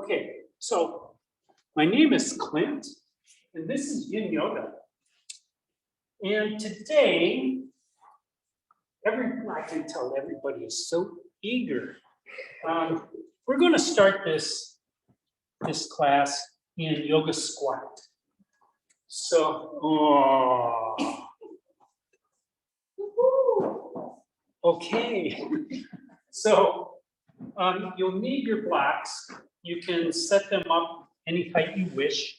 Okay, so my name is Clint, and this is Yin Yoga. And today, I can tell everybody is so eager. We're going to start this class in yoga squat. So, okay. So you'll need your blocks. You can set them up any height you wish.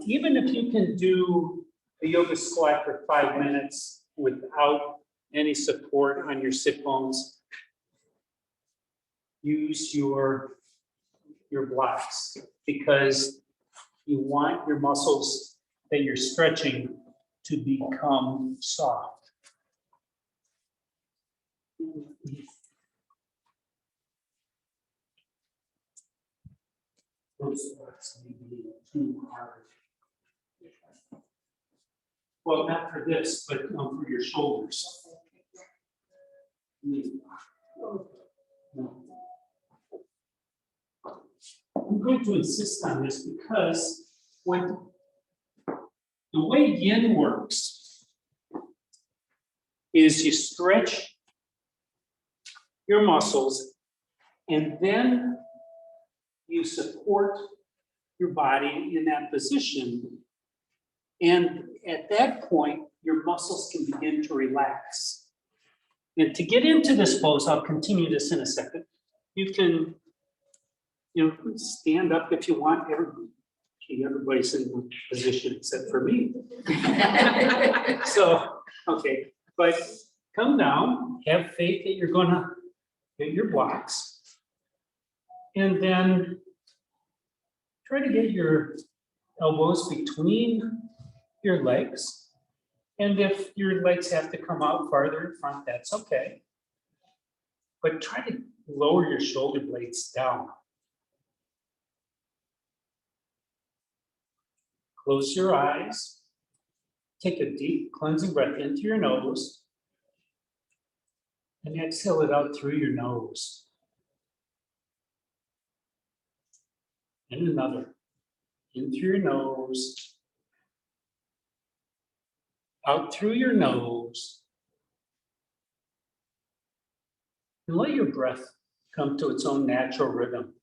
Even if you can do a yoga squat for 5 minutes without any support on your sit bones, use your blocks because you want your muscles that you're stretching to become soft. Those blocks may be too hard. Well, not for this, but for your shoulders. I'm going to insist on this because when the way Yin works is you stretch your muscles and then you support your body in that position. And at that point, your muscles can begin to relax. And to get into this pose, I'll continue this in a second. You can, stand up if you want. Everybody's in the position except for me. So, okay, but come down, have faith that you're gonna get your blocks. And then try to get your elbows between your legs. And if your legs have to come out farther in front, that's okay. But try to lower your shoulder blades down. Close your eyes. Take a deep cleansing breath into your nose. And exhale it out through your nose. And another. In through your nose. Out through your nose. And let your breath come to its own natural rhythm.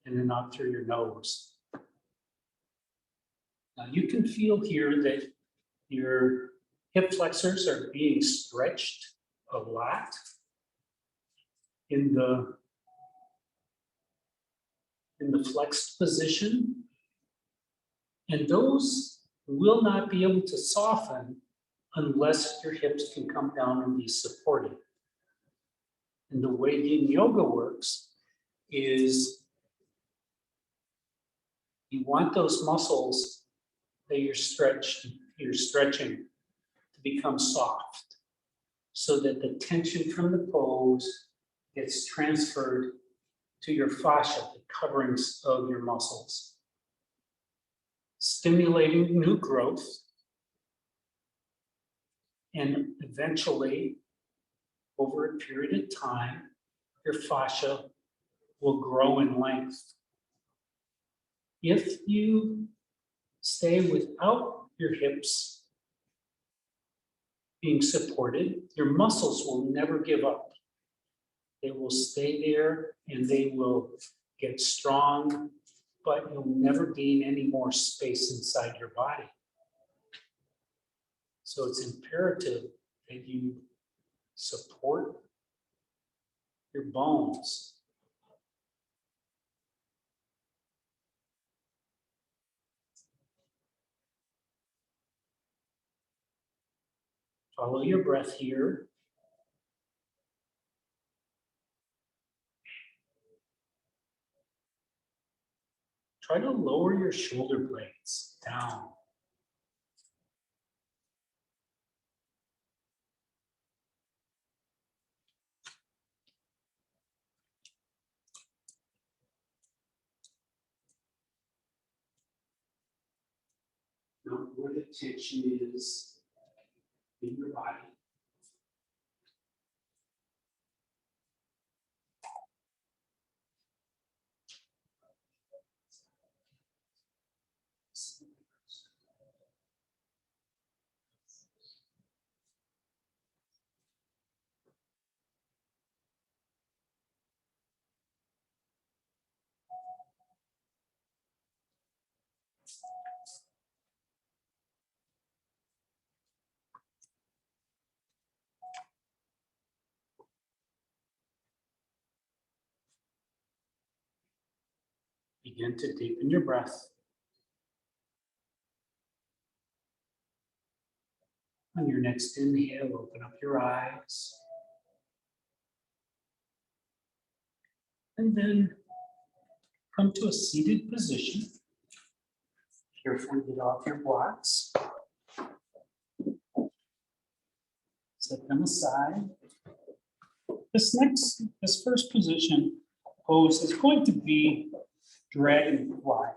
And then out through your nose. Now you can feel here that your hip flexors are being stretched a lot in the flexed position. And those will not be able to soften unless your hips can come down and be supported. And the way Yin Yoga works is you want those muscles that you're stretching to become soft so that the tension from the pose gets transferred to your fascia, the coverings of your muscles, stimulating new growth. And eventually, over a period of time, your fascia will grow in length. If you stay without your hips being supported, your muscles will never give up. They will stay there and they will get strong, but you'll never gain any more space inside your body. So it's imperative that you support your bones. Follow your breath here. Try to lower your shoulder blades down. Note where the tension is in your body. Begin to deepen your breath. On your next inhale, open up your eyes. And then come to a seated position. Carefully get off your blocks. Set them aside. This first position pose is going to be Dragonfly.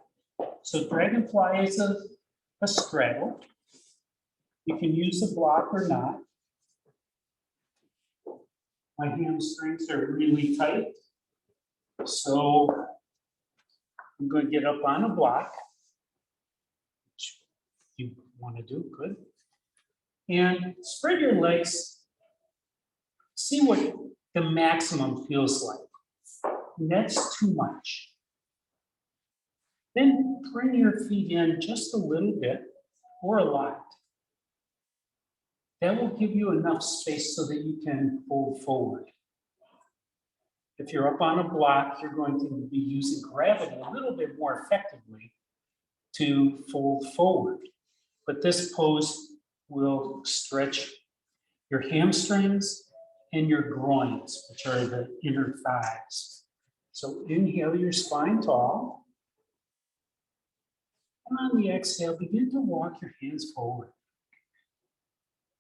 So Dragonfly is a straddle. You can use a block or not. My hamstrings are really tight. So I'm going to get up on a block, which you want to do, good. And spread your legs. See what the maximum feels like. And that's too much. Then bring your feet in just a little bit or a lot. That will give you enough space so that you can fold forward. If you're up on a block, you're going to be using gravity a little bit more effectively to fold forward. But this pose will stretch your hamstrings and your groins, which are the inner thighs. So inhale your spine tall. And on the exhale, begin to walk your hands forward.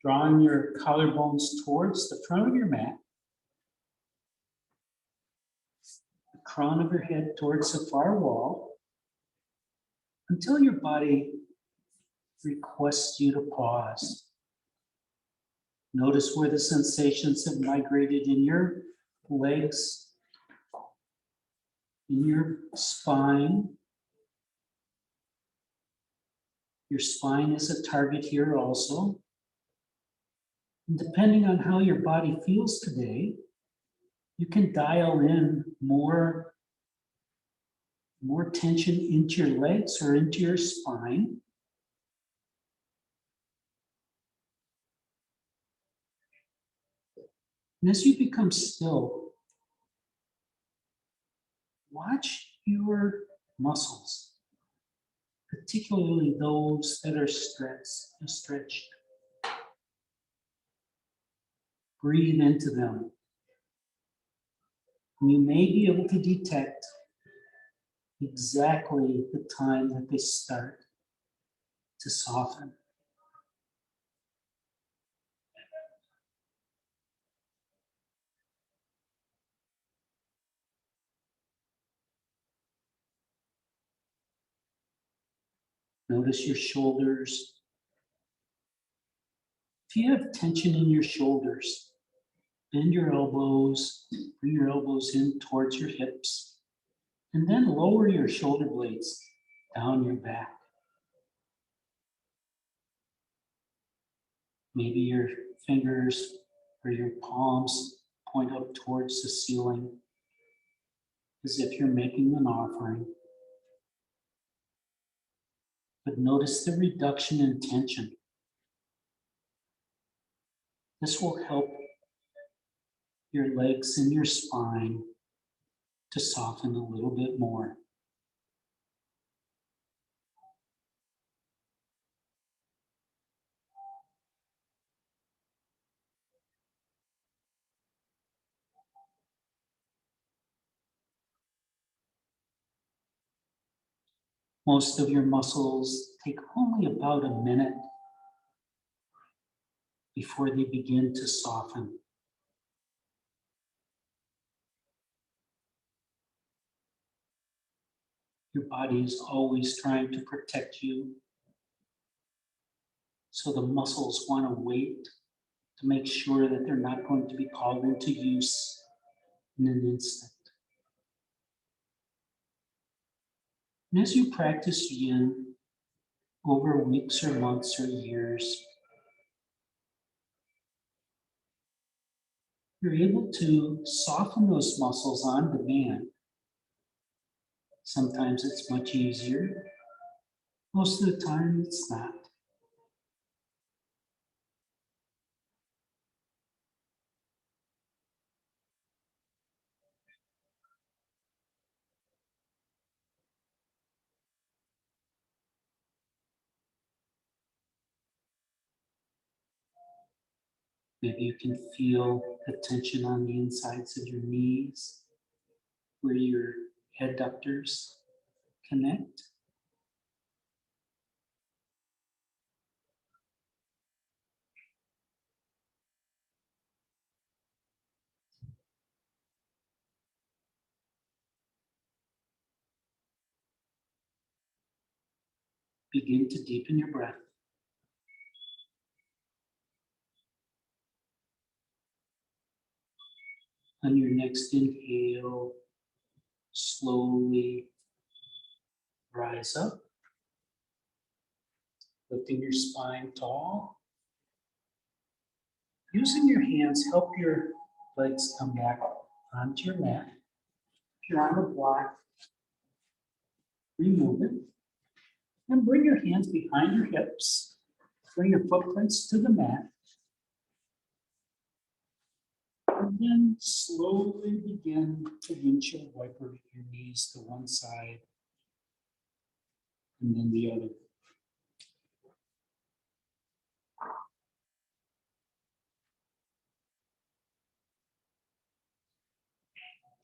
Drawing your collarbones towards the front of your mat. The crown of your head towards the far wall. Until your body requests you to pause. Notice where the sensations have migrated in your legs, in your spine. Your spine is a target here also. And depending on how your body feels today, you can dial in more tension into your legs or into your spine. And as you become still, watch your muscles, particularly those that are stretched. Breathe into them. And you may be able to detect exactly the time that they start to soften. Notice your shoulders. If you have tension in your shoulders, bend your elbows, bring your elbows in towards your hips, and then lower your shoulder blades down your back. Maybe your fingers or your palms point up towards the ceiling as if you're making an offering. But notice the reduction in tension. This will help your legs and your spine to soften a little bit more. Most of your muscles take only about a minute before they begin to soften. Your body is always trying to protect you, so the muscles want to wait to make sure that they're not going to be called into use in an instant. And as you practice Yin over weeks or months or years, you're able to soften those muscles on demand. Sometimes it's much easier. Most of the time, it's not. Maybe you can feel the tension on the insides of your knees, where your adductors connect. Begin to deepen your breath. On your next inhale, slowly rise up, lifting your spine tall. Using your hands, help your legs come back onto your mat. If you're on a block, remove it. And bring your hands behind your hips. Bring your footprints to the mat. And then slowly begin to windshield wiper your knees to one side and then the other.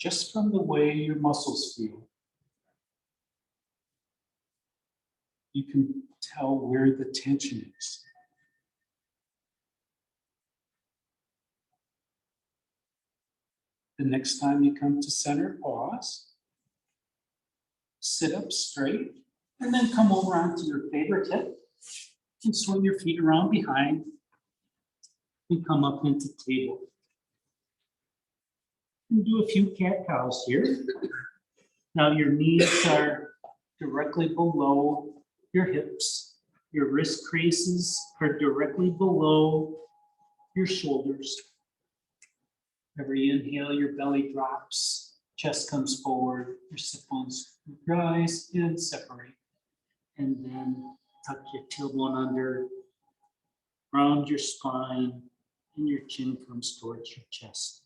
Just from the way your muscles feel, you can tell where the tension is. The next time you come to center, pause. Sit up straight, and then come over onto your favorite hip and swing your feet around behind and come up into table. And do a few cat-cows here. Now your knees are directly below your hips. Your wrist creases are directly below your shoulders. Every inhale, your belly drops, chest comes forward, your sit bones rise and separate. And then tuck your tailbone under, round your spine, and your chin comes towards your chest.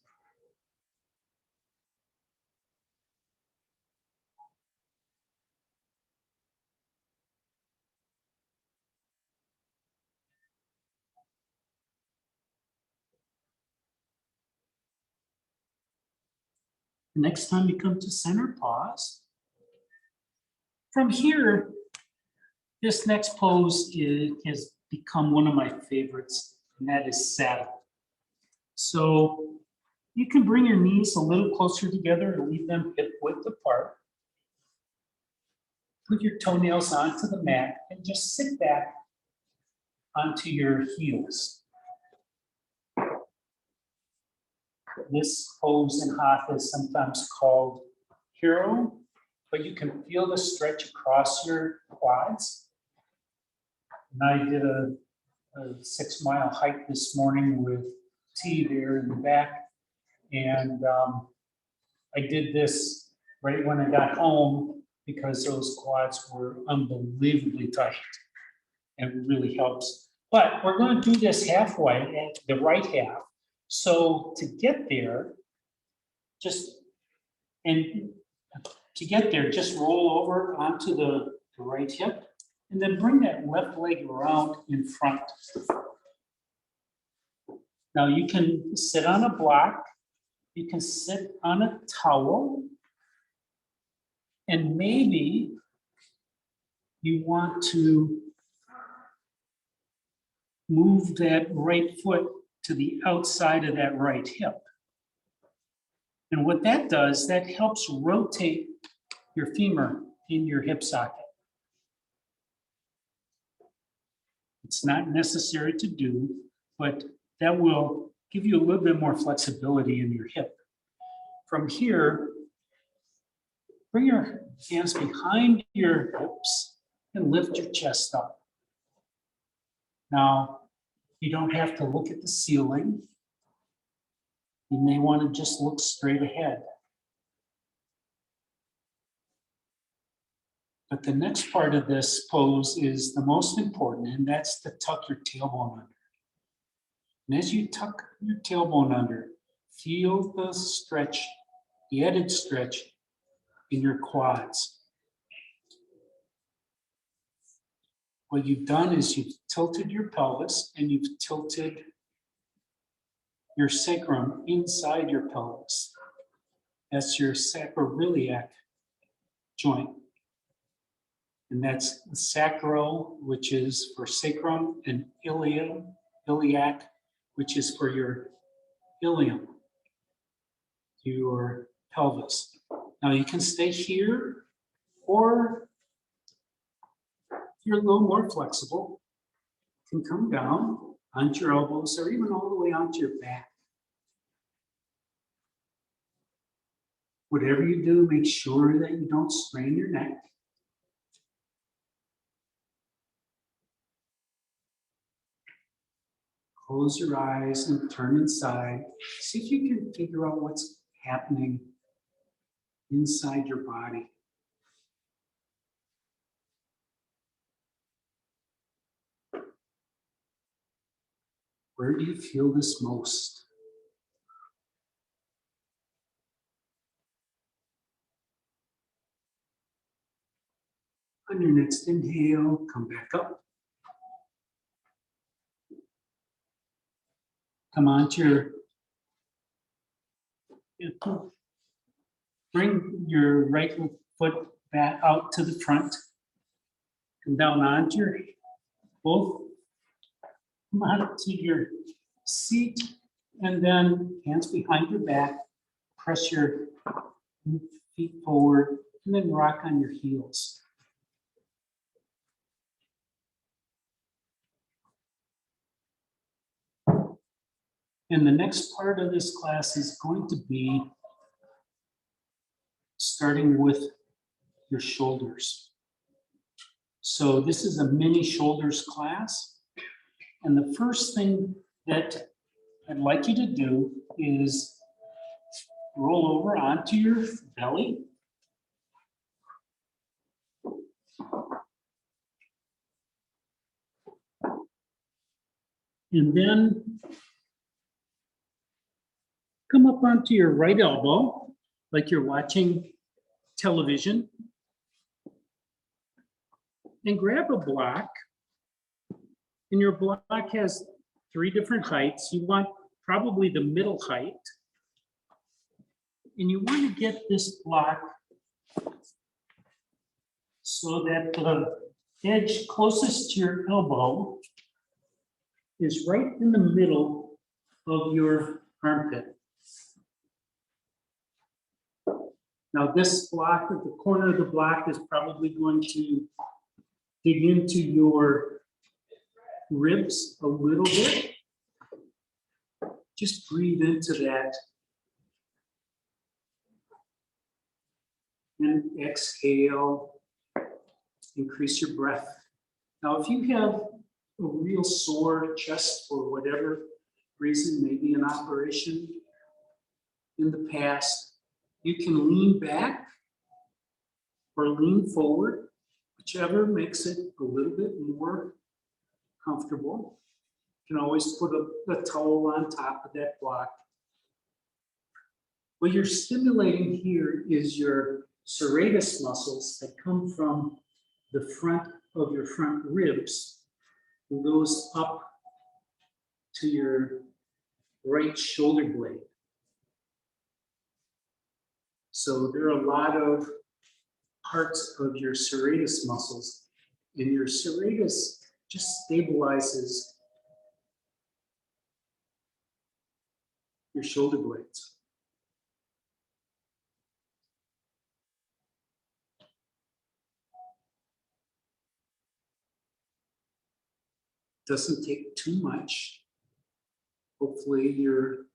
The next time you come to center, pause. From here, this next pose has become one of my favorites, and that is saddle. So you can bring your knees a little closer together and leave them hip width apart. Put your toenails onto the mat and just sit back onto your heels. This pose in hatha is sometimes called hero, but you can feel the stretch across your quads. And I did a 6-mile hike this morning with T there in the back. And I did this right when I got home because those quads were unbelievably tight. And it really helps. But we're going to do this halfway, the right half. So to get there, just roll over onto the right hip and then bring that left leg around in front. Now you can sit on a block, you can sit on a towel, and maybe you want to move that right foot to the outside of that right hip. And what that does, that helps rotate your femur in your hip socket. It's not necessary to do, but that will give you a little bit more flexibility in your hip. From here, bring your hands behind your hips and lift your chest up. Now, you don't have to look at the ceiling. You may want to just look straight ahead. But the next part of this pose is the most important, and that's to tuck your tailbone under. And as you tuck your tailbone under, feel the stretch, the added stretch in your quads. What you've done is you've tilted your pelvis and you've tilted your sacrum inside your pelvis. That's your sacroiliac joint. And that's the sacro, which is for sacrum, and iliac, which is for your ilium, your pelvis. Now you can stay here, or if you're a little more flexible, you can come down onto your elbows or even all the way onto your back. Whatever you do, make sure that you don't strain your neck. Close your eyes and turn inside. See if you can figure out what's happening inside your body. Where do you feel this most? On your next inhale, come back up. Come onto bring your right foot back out to the front. Come down onto your both. Come onto your seat, and then hands behind your back. Press your feet forward, and then rock on your heels. And the next part of this class is going to be starting with your shoulders. So this is a mini shoulders class. And the first thing that I'd like you to do is roll over onto your belly. And then come up onto your right elbow, like you're watching television, and grab a block. And your block has 3 different heights. You want probably the middle height. And you want to get this block so that the edge closest to your elbow is right in the middle of your armpit. Now this block, at the corner of the block, is probably going to dig into your ribs a little bit. Just breathe into that. And exhale, increase your breath. Now, if you have a real sore chest for whatever reason, maybe an operation in the past, you can lean back or lean forward, whichever makes it a little bit more comfortable. You can always put a towel on top of that block. What you're stimulating here is your serratus muscles that come from the front of your front ribs and goes up to your right shoulder blade. So there are a lot of parts of your serratus muscles, and your serratus just stabilizes your shoulder blades. Doesn't take too much. Hopefully your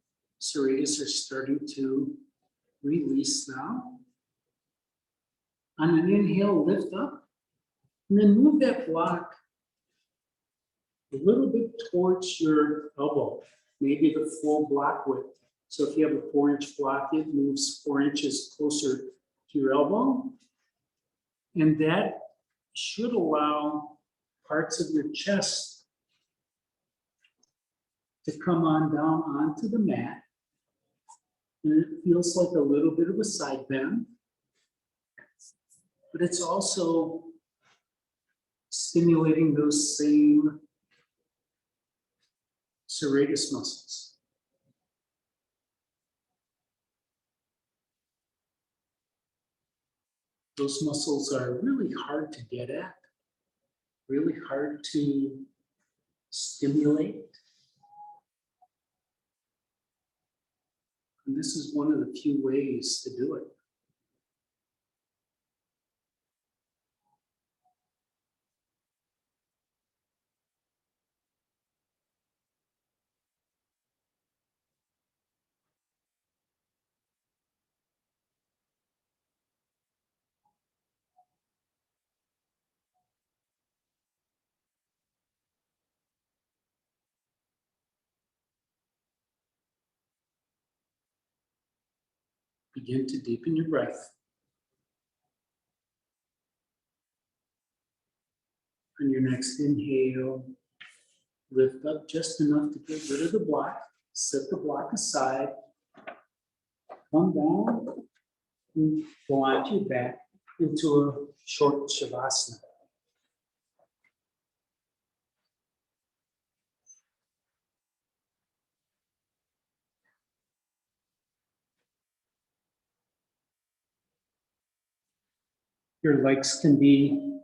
serratus are starting to release now. On an inhale, lift up, and then move that block a little bit towards your elbow, maybe the full block width. So if you have a 4-inch block, it moves 4 inches closer to your elbow. And that should allow parts of your chest to come on down onto the mat. And it feels like a little bit of a side bend, but it's also stimulating those same serratus muscles. Those muscles are really hard to get at, really hard to stimulate. And this is one of the few ways to do it. Begin to deepen your breath. On your next inhale, lift up just enough to get rid of the block. Set the block aside. Come down and go onto your back into a short Shavasana. Your legs can be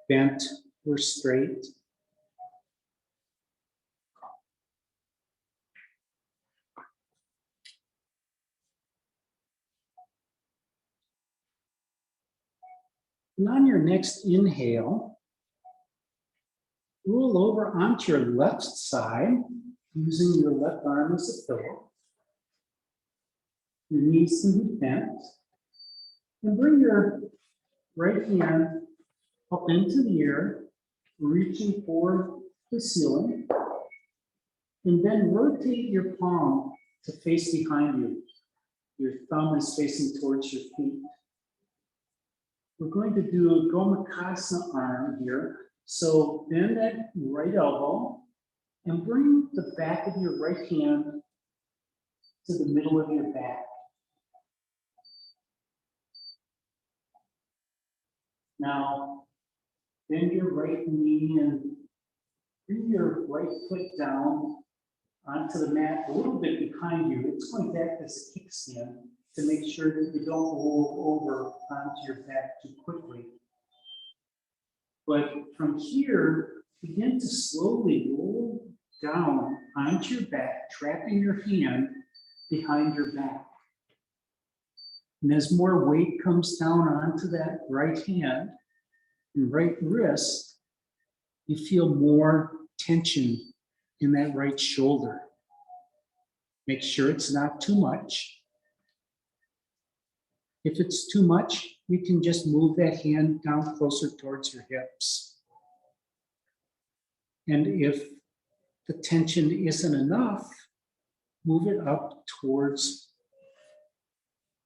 bent or straight. And on your next inhale, roll over onto your left side using your left arm as a pillow. Your knees can be bent. And bring your right hand up into the air, reaching for the ceiling. And then rotate your palm to face behind you. Your thumb is facing towards your feet. We're going to do a Gomakasana arm here. So bend that right elbow and bring the back of your right hand to the middle of your back. Now, bend your right knee and bring your right foot down onto the mat a little bit behind you. It's going to act as a kickstand to make sure that you don't roll over onto your back too quickly. But from here, begin to slowly roll down onto your back, trapping your hand behind your back. And as more weight comes down onto that right hand and right wrist, you feel more tension in that right shoulder. Make sure it's not too much. If it's too much, you can just move that hand down closer towards your hips. And if the tension isn't enough, move it up towards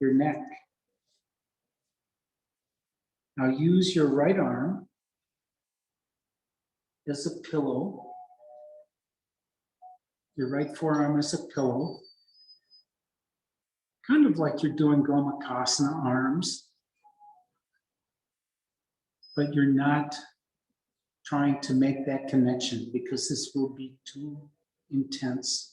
your neck. Now use your right arm as a pillow, your right forearm as a pillow, kind of like you're doing Gomakasana arms, but you're not trying to make that connection because this will be too intense.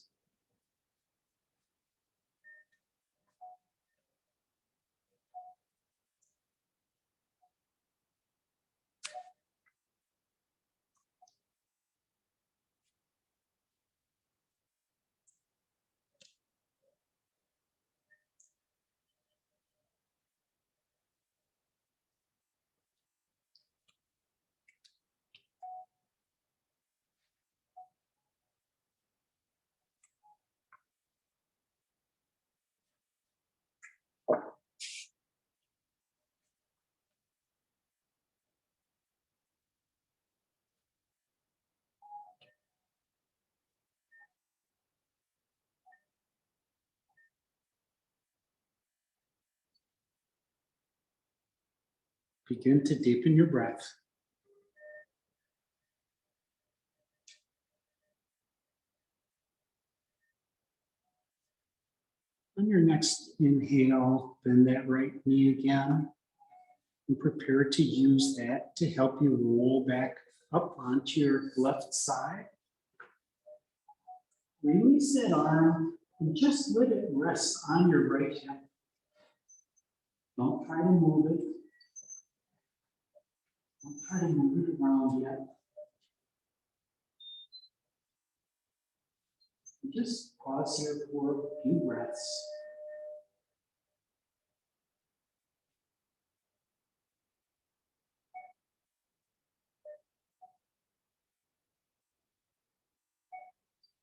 Begin to deepen your breath. On your next inhale, bend that right knee again and prepare to use that to help you roll back up onto your left side. Release that arm and just let it rest on your right hip. Don't try to move it. Don't try to move it around yet. Just pause here for a few breaths.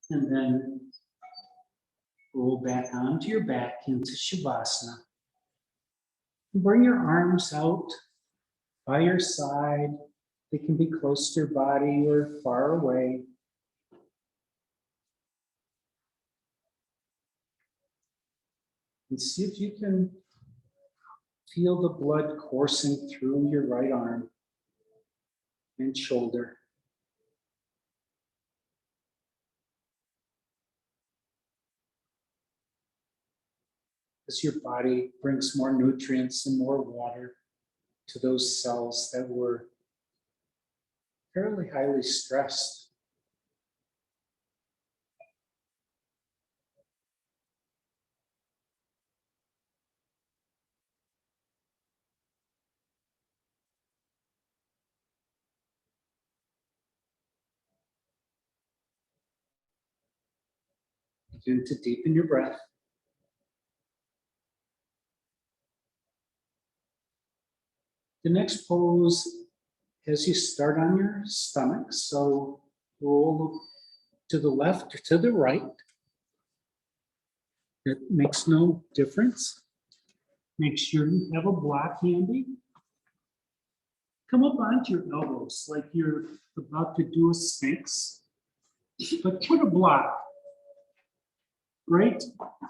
And then roll back onto your back into Shavasana. Bring your arms out by your side. They can be close to your body or far away. And see if you can feel the blood coursing through your right arm and shoulder. As your body brings more nutrients and more water to those cells that were fairly highly stressed. Begin to deepen your breath. The next pose, as you start on your stomach, so roll to the left or to the right. It makes no difference. Make sure you have a block handy. Come up onto your elbows like you're about to do a sphinx, but put a block right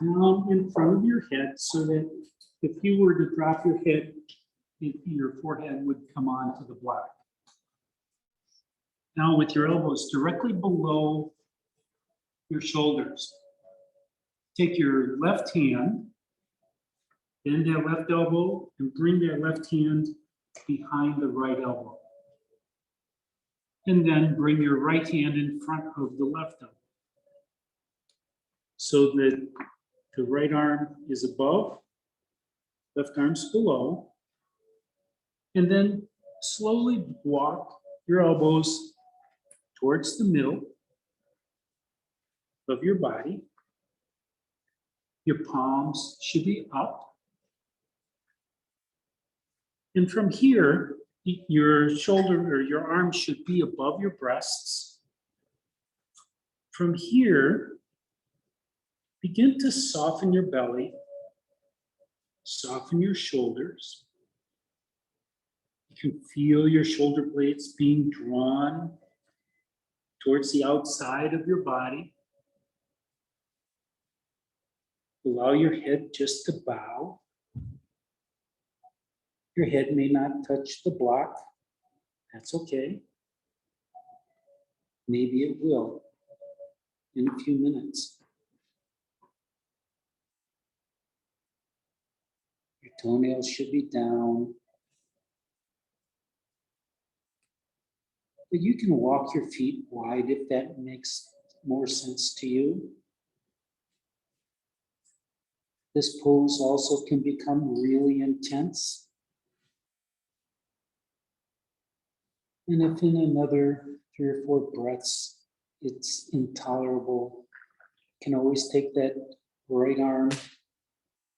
down in front of your head so that if you were to drop your head, your forehead would come onto the block. Now with your elbows directly below your shoulders, take your left hand, bend that left elbow, and bring that left hand behind the right elbow. And then bring your right hand in front of the left elbow, so that the right arm is above, left arm's below. And then slowly walk your elbows towards the middle of your body. Your palms should be up. And from here, your shoulder or your arm should be above your breasts. From here, begin to soften your belly, soften your shoulders. You can feel your shoulder blades being drawn towards the outside of your body. Allow your head just to bow. Your head may not touch the block. That's okay. Maybe it will in a few minutes. Your toenails should be down. But you can walk your feet wide if that makes more sense to you. This pose also can become really intense. And if in another 3 or 4 breaths, it's intolerable, you can always take that right arm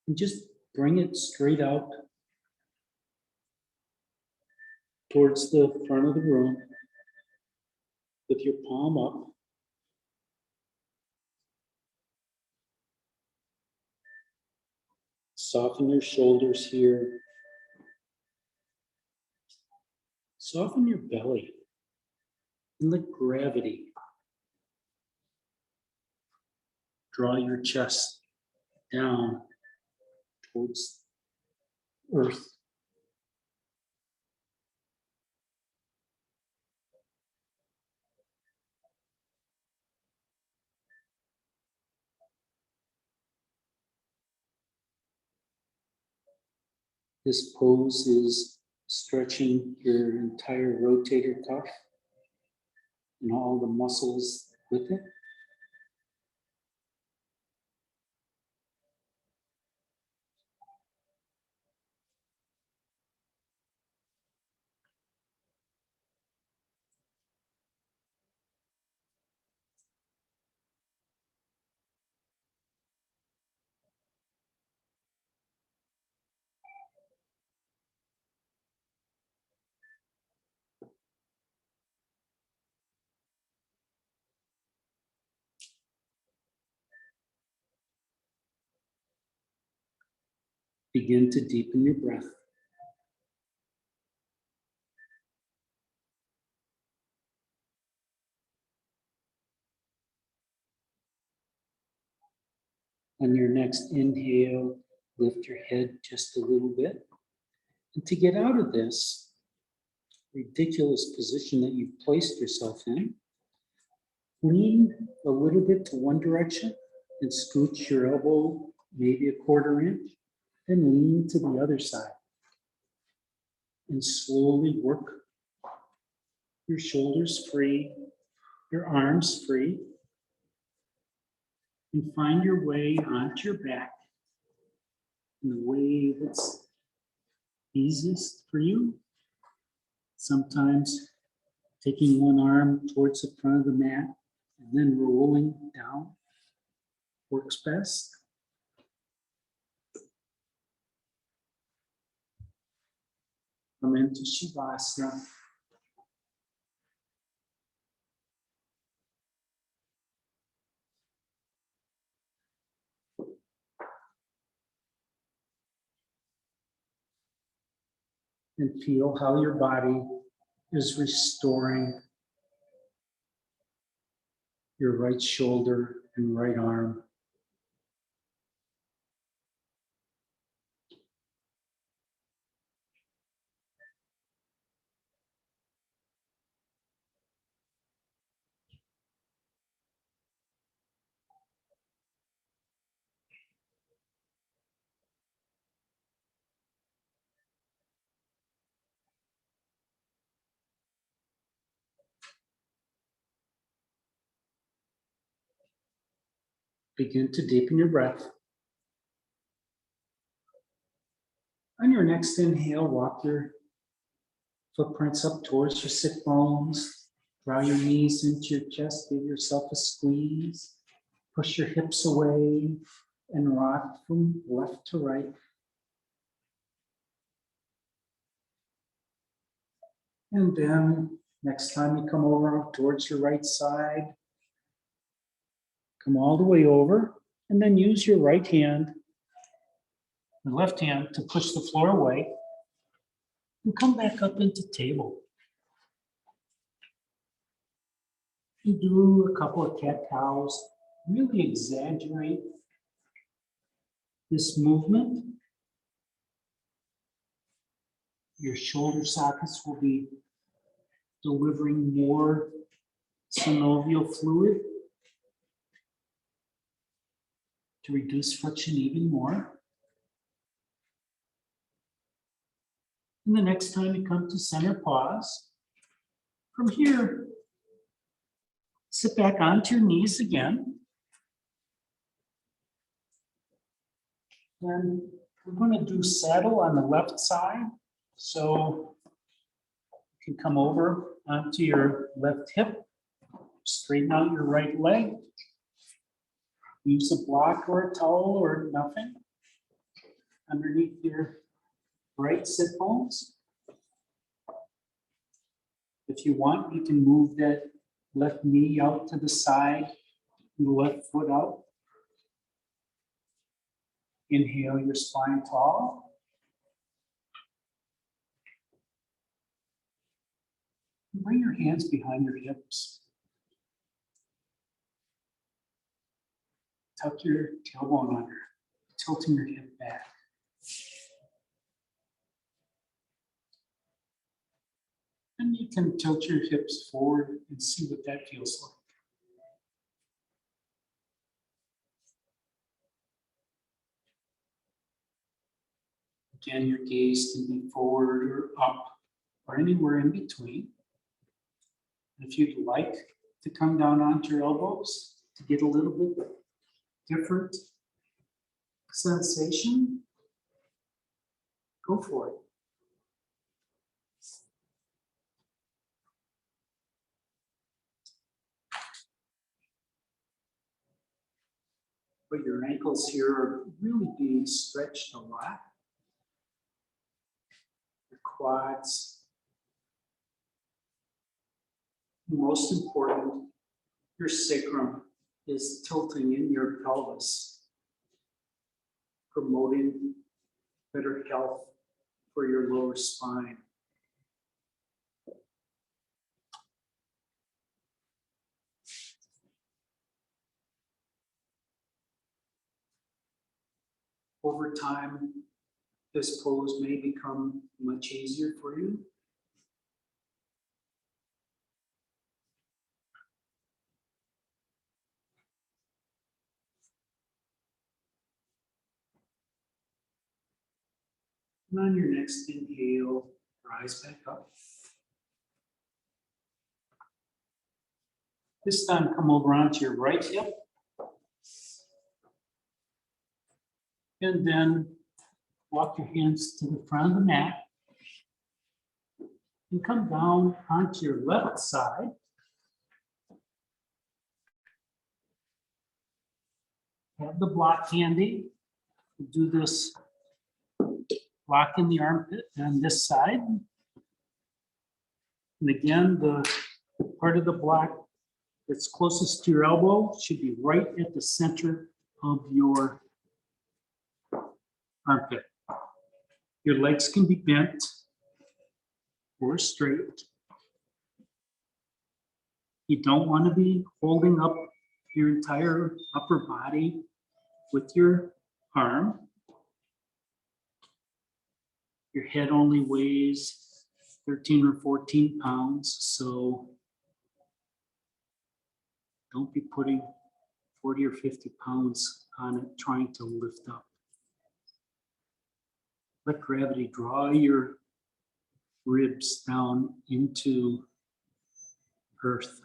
and just bring it straight out towards the front of the room with your palm up. Soften your shoulders here. Soften your belly and let gravity draw your chest down towards earth. This pose is stretching your entire rotator cuff and all the muscles with it. Begin to deepen your breath. On your next inhale, lift your head just a little bit. And to get out of this ridiculous position that you've placed yourself in, lean a little bit to one direction and scooch your elbow maybe a quarter inch, then lean to the other side. And slowly work your shoulders free, your arms free, and find your way onto your back in the way that's easiest for you. Sometimes taking one arm towards the front of the mat and then rolling down works best. Come into Shavasana. And feel how your body is restoring your right shoulder and right arm. Begin to deepen your breath. On your next inhale, walk your footprints up towards your sit bones. Draw your knees into your chest. Give yourself a squeeze. Push your hips away and rock from left to right. And then next time you come over towards your right side, come all the way over and then use your right hand and left hand to push the floor away and come back up into table. You do a couple of cat-cows, really exaggerate this movement. Your shoulder sockets will be delivering more synovial fluid to reduce friction even more. And the next time you come to center pause, from here, sit back onto your knees again. And we're going to do saddle on the left side. So you can come over onto your left hip, straighten out your right leg, use a block or a towel or nothing underneath your right sit bones. If you want, you can move that left knee out to the side and the left foot out. Inhale your spine tall. Bring your hands behind your hips. Tuck your tailbone under, tilting your hip back. And you can tilt your hips forward and see what that feels like. Again, your gaze can be forward or up or anywhere in between. If you'd like to come down onto your elbows to get a little bit different sensation, go for it. But your ankles here are really being stretched a lot. Your quads. Most important, your sacrum is tilting in your pelvis, promoting better health for your lower spine. Over time, this pose may become much easier for you. And on your next inhale, rise back up. This time, come over onto your right hip. And then walk your hands to the front of the mat. And come down onto your left side. Have the block handy. Do this block in the armpit on this side. And again, the part of the block that's closest to your elbow should be right at the center of your armpit. Your legs can be bent or straight. You don't want to be holding up your entire upper body with your arm. Your head only weighs 13 or 14 pounds, so don't be putting 40 or 50 pounds on it trying to lift up. Let gravity draw your ribs down into earth.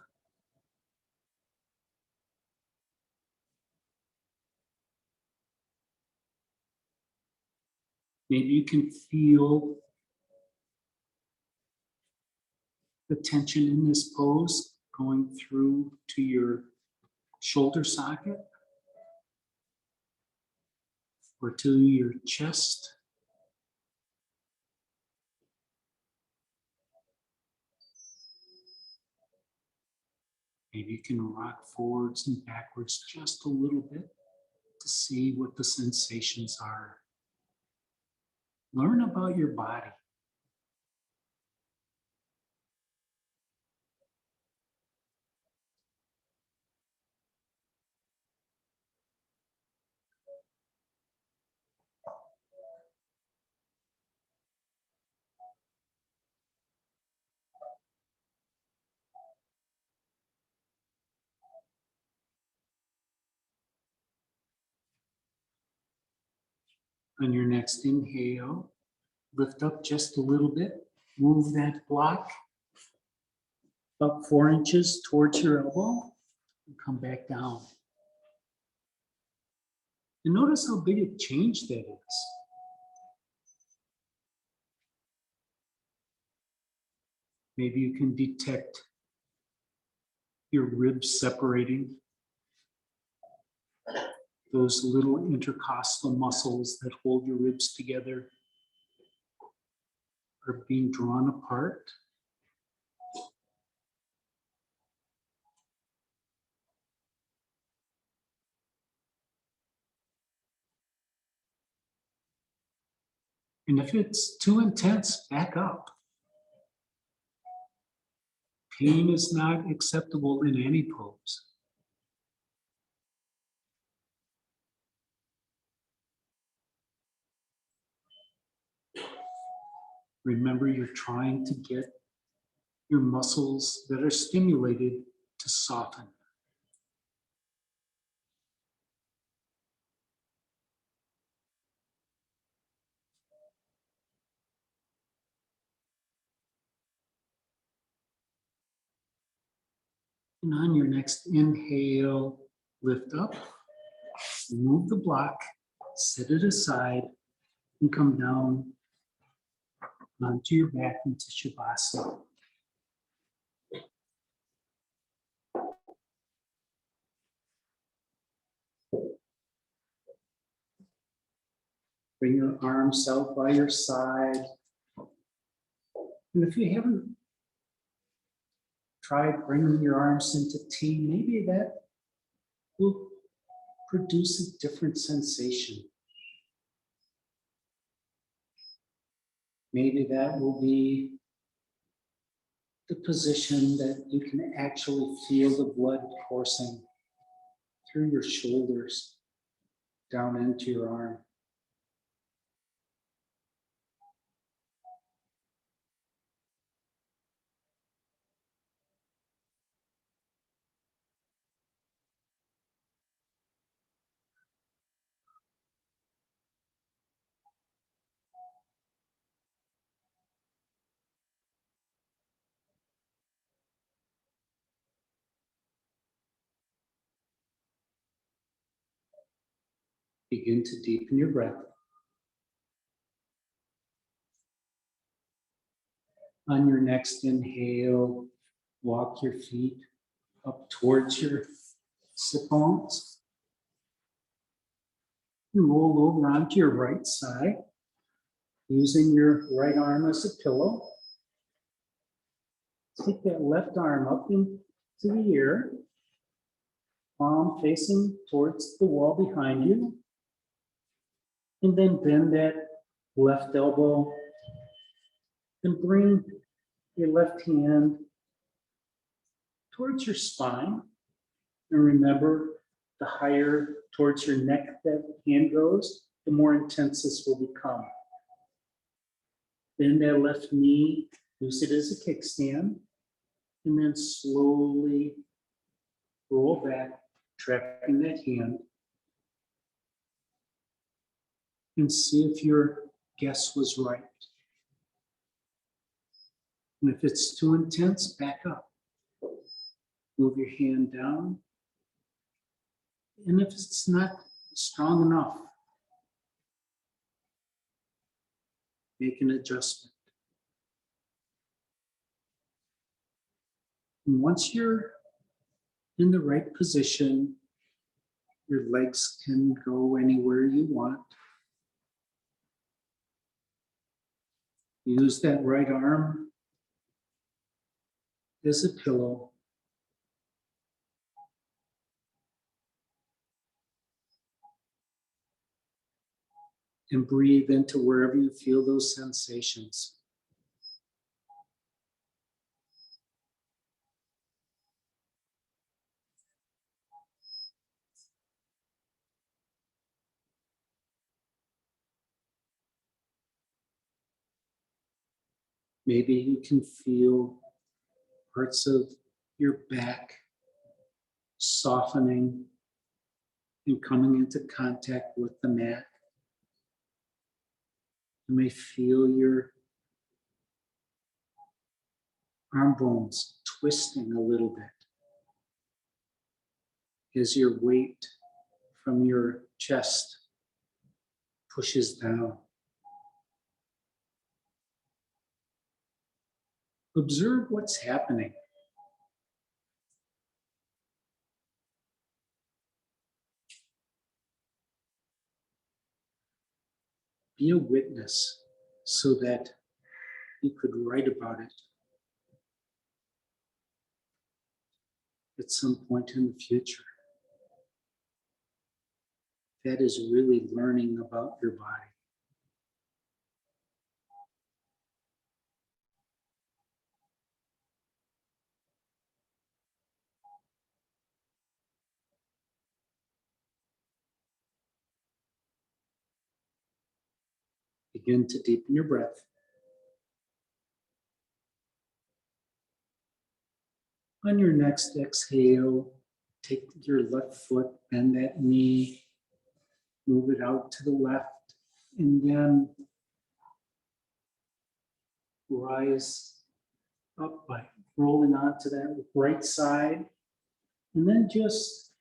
Maybe you can feel the tension in this pose going through to your shoulder socket or to your chest. Maybe you can rock forwards and backwards just a little bit to see what the sensations are. Learn about your body. On your next inhale, lift up just a little bit. Move that block up 4 inches towards your elbow and come back down. And notice how big a change that is. Maybe you can detect your ribs separating. Those little intercostal muscles that hold your ribs together are being drawn apart. And if it's too intense, back up. Pain is not acceptable in any pose. Remember, you're trying to get your muscles that are stimulated to soften. And on your next inhale, lift up, remove the block, set it aside, and come down onto your back into Shavasana. Bring your arms out by your side. And if you haven't tried bringing your arms into T, maybe that will produce a different sensation. Maybe that will be the position that you can actually feel the blood coursing through your shoulders down into your arm. Begin to deepen your breath. On your next inhale, walk your feet up towards your sit bones. And roll over onto your right side, using your right arm as a pillow. Take that left arm up into the air, palm facing towards the wall behind you. And then bend that left elbow and bring your left hand towards your spine. And remember, the higher towards your neck that hand goes, the more intense this will become. Bend that left knee, use it as a kickstand, and then slowly roll back, trapping that hand. And see if your guess was right. And if it's too intense, back up. Move your hand down. And if it's not strong enough, make an adjustment. And once you're in the right position, your legs can go anywhere you want. Use that right arm as a pillow. And breathe into wherever you feel those sensations. Maybe you can feel parts of your back softening and coming into contact with the mat. You may feel your arm bones twisting a little bit as your weight from your chest pushes down. Observe what's happening. Be a witness so that you could write about it at some point in the future. That is really learning about your body. Begin to deepen your breath. On your next exhale, take your left foot, bend that knee, move it out to the left, and then rise up by rolling onto that right side. And then just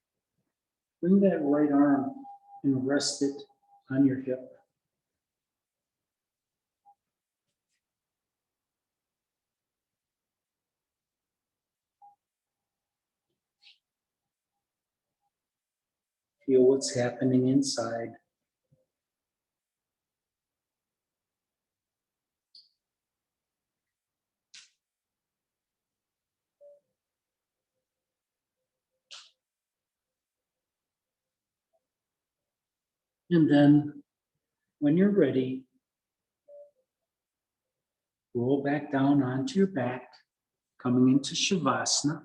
bring that right arm and rest it on your hip. Feel what's happening inside. And then when you're ready, Roll back down onto your back, coming into Shavasana.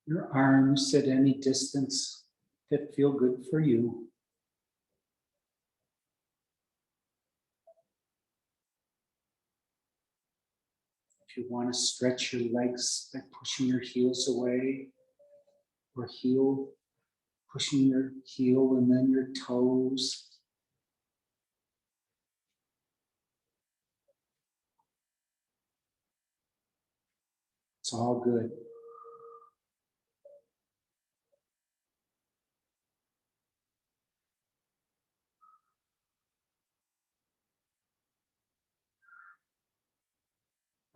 Your arms at any distance that feel good for you. If you want to stretch your legs by pushing your heels away, or pushing your heel and then your toes. It's all good.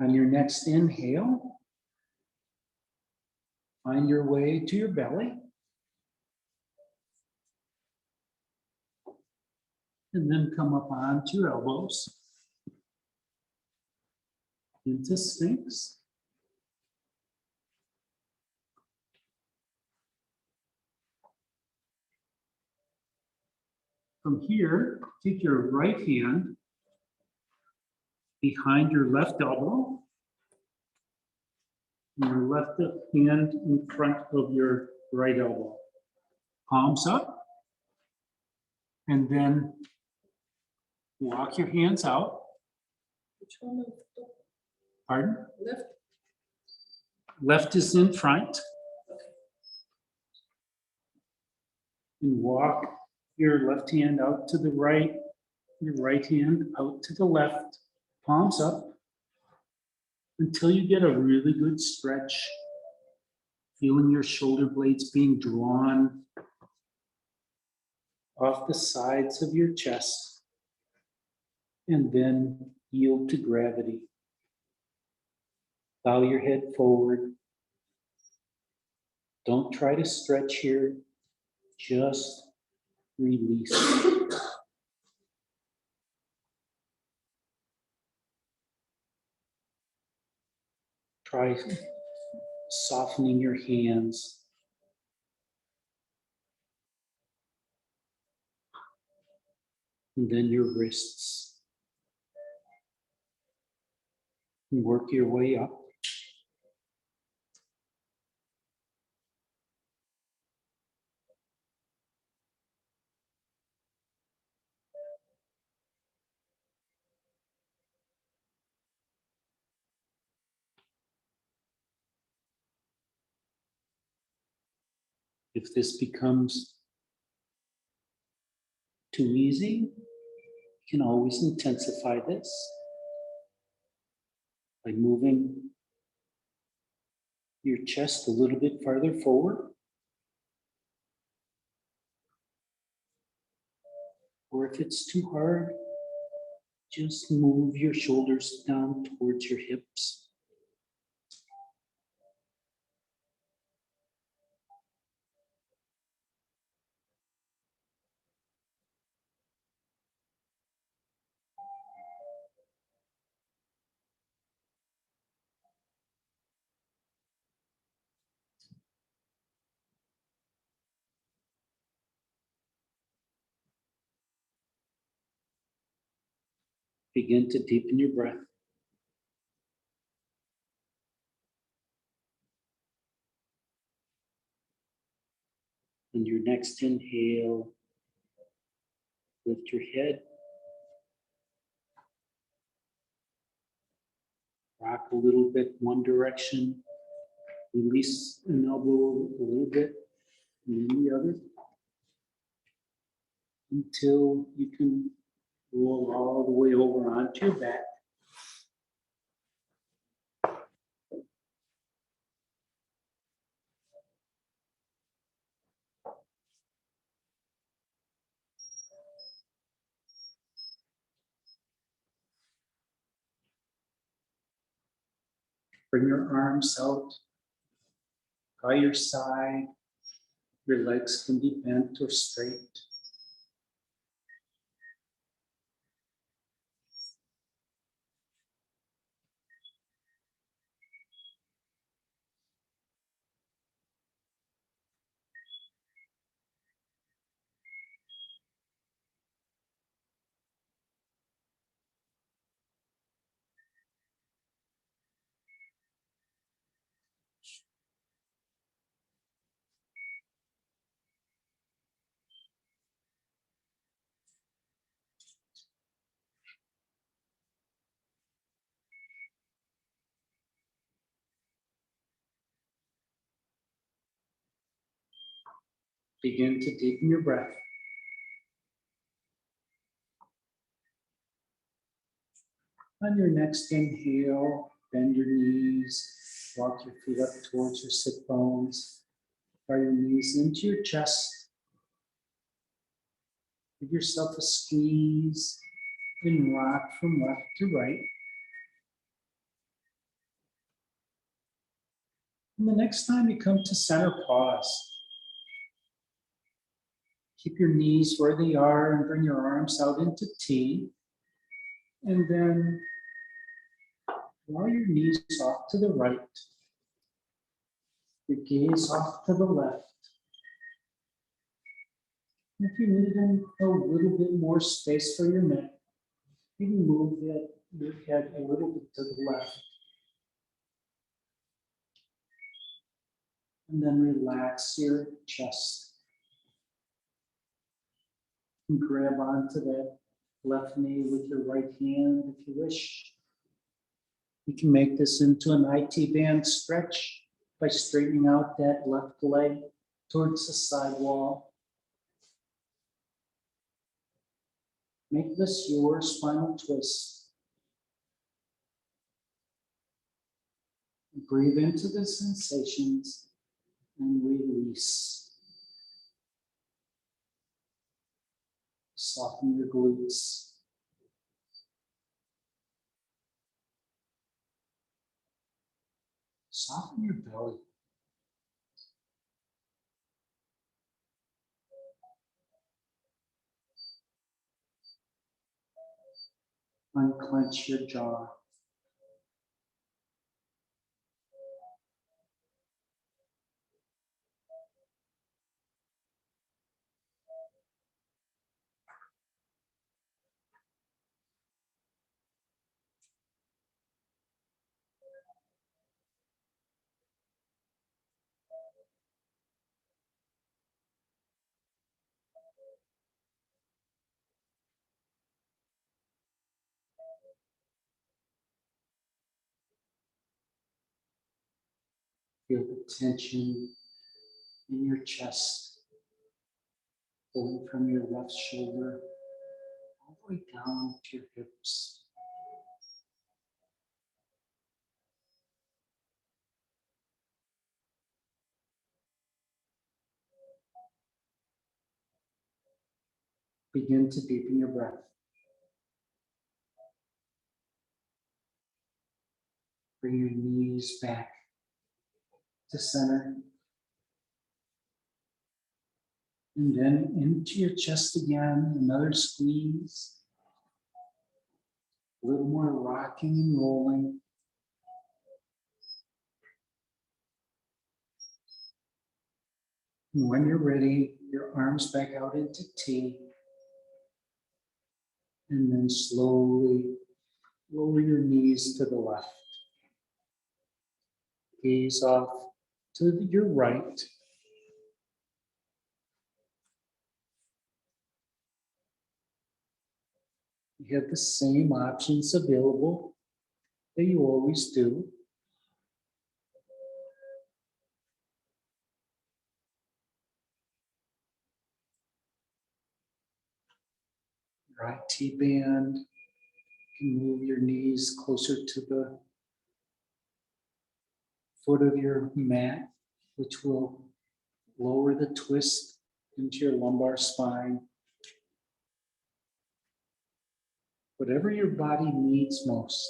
On your next inhale, find your way to your belly. And then come up onto your elbows into Sphinx. From here, take your right hand behind your left elbow, and your left hand in front of your right elbow. Palms up, and then walk your hands out. Which one? Pardon? Left. Left is in front. And walk your left hand out to the right, your right hand out to the left, palms up, until you get a really good stretch, feeling your shoulder blades being drawn off the sides of your chest, and then yield to gravity. Bow your head forward. Don't try to stretch here, just release. Try softening your hands. And then your wrists. And work your way up. If this becomes too easy, you can always intensify this by moving your chest a little bit farther forward. Or if it's too hard, just move your shoulders down towards your hips. Begin to deepen your breath. On your next inhale, lift your head. Rock a little bit one direction. Release an elbow a little bit, and then the other. Until you can roll all the way over onto your back. Bring your arms out by your side. Your legs can be bent or straight. Begin to deepen your breath. On your next inhale, bend your knees, walk your feet up towards your sit bones, draw your knees into your chest. Give yourself a squeeze and rock from left to right. And the next time you come to center, pause. Keep your knees where they are and bring your arms out into T. And then draw your knees off to the right. Your gaze off to the left. If you need a little bit more space for your neck, you can move your head a little bit to the left. And then relax your chest. And grab onto that left knee with your right hand if you wish. You can make this into an IT band stretch by straightening out that left leg towards the side wall. Make this your spinal twist. Breathe into the sensations and release. Soften your glutes. Soften your belly. Unclench your jaw. Feel the tension in your chest, pulling from your left shoulder all the way down to your hips. Begin to deepen your breath. Bring your knees back to center. And then into your chest again, another squeeze. A little more rocking and rolling. And when you're ready, your arms back out into T. And then slowly lower your knees to the left. Gaze off to your right. You have the same options available that you always do. Right T-band. You can move your knees closer to the foot of your mat, which will lower the twist into your lumbar spine. Whatever your body needs most.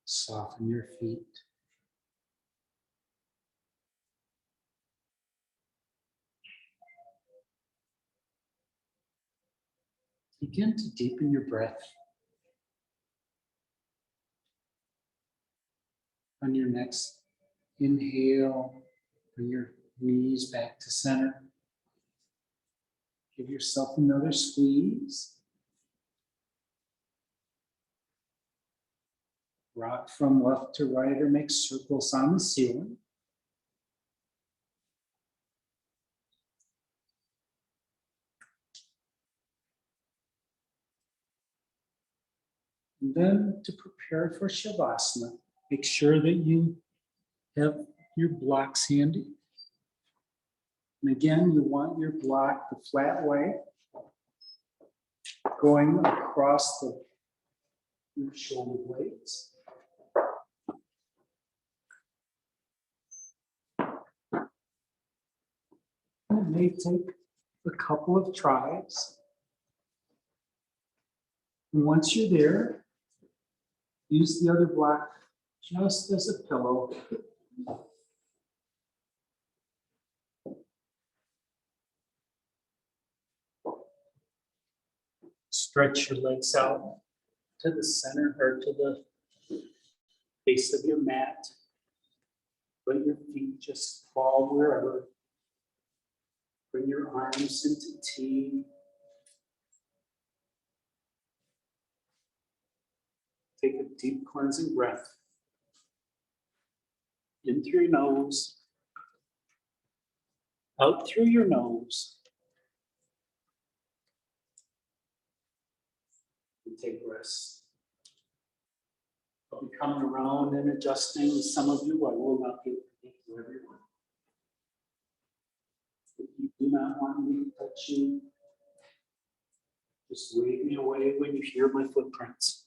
Soften your feet. Begin to deepen your breath. On your next inhale, bring your knees back to center. Give yourself another squeeze. Rock from left to right or make circles on the ceiling. And then to prepare for Shavasana, make sure that you have your blocks handy. And again, you want your block the flat way, going across your shoulder blades. It may take a couple of tries. And once you're there, use the other block just as a pillow. Stretch your legs out to the center or to the base of your mat. Let your feet just fall wherever. Bring your arms into T. Take a deep cleansing breath. In through your nose, out through your nose. And take rest. I'll be coming around and adjusting. Some of you, I will not be able to get to everyone. If you do not want me to touch you, just wave me away when you hear my footprints.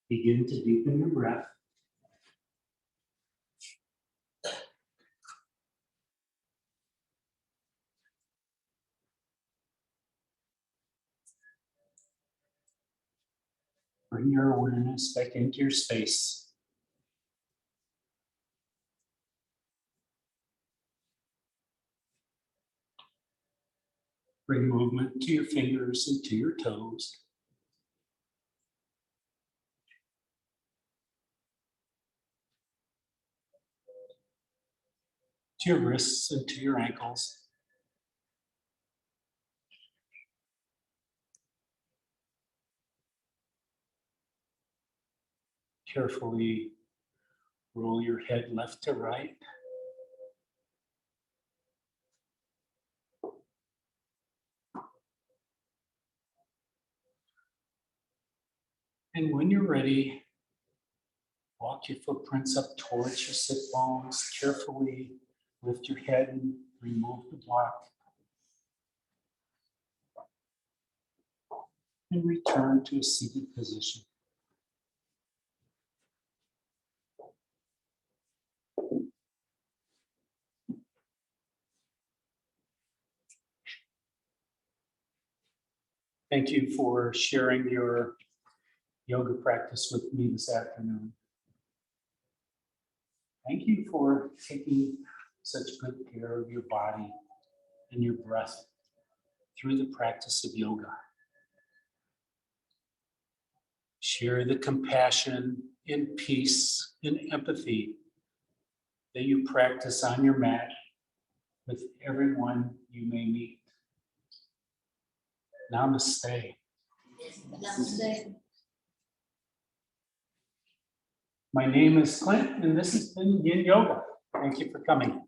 Begin to deepen your breath. Bring your awareness back into your space. Bring movement to your fingers and to your toes. To your wrists and to your ankles. Carefully roll your head left to right. And when you're ready, walk your footprints up towards your sit bones. Carefully lift your head and remove the block. And return to a seated position. Thank you for sharing your yoga practice with me this afternoon. Thank you for taking such good care of your body and your breath through the practice of yoga. Share the compassion and peace and empathy that you practice on your mat with everyone you may meet. Namaste. Namaste. My name is Clint, and this has been Yin Yoga. Thank you for coming.